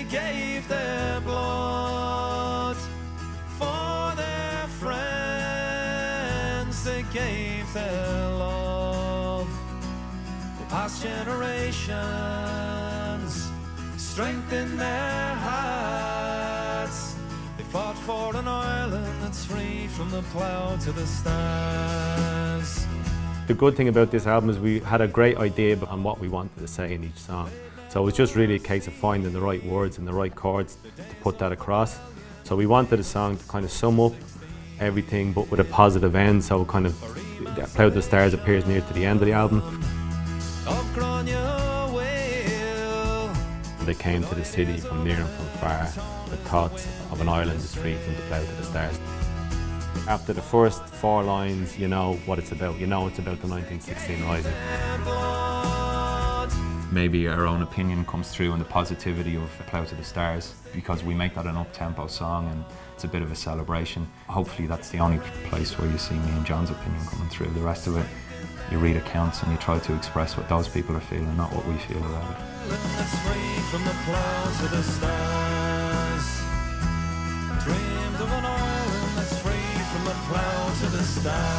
they gave their blood. For their friends they gave their love. For past generations, strength in their hearts, they fought for an Ireland that's free from the plough to the stars. The good thing about this album is we had a great idea on what we wanted to say in each song. So it was just really a case of finding the right words and the right chords to put that across. So we wanted a song to kind of sum up everything but with a positive end, so kind of Plough to the Stars appears near to the end of the album. They came to the city from near and from far with thoughts of an Ireland is free from the Plough to the Stars. After the first 4 lines, you know what it's about. You know it's about the 1916 Rising. Maybe our own opinion comes through in the positivity of Plough to the Stars, because we make that an up-tempo song and it's a bit of a celebration. Hopefully that's the only place where you see me and John's opinion coming through. The rest of it, you read accounts and you try to express what those people are feeling, not what we feel about it. From the plough to the stars, dreamed of an Ireland that's free from the plough to the stars.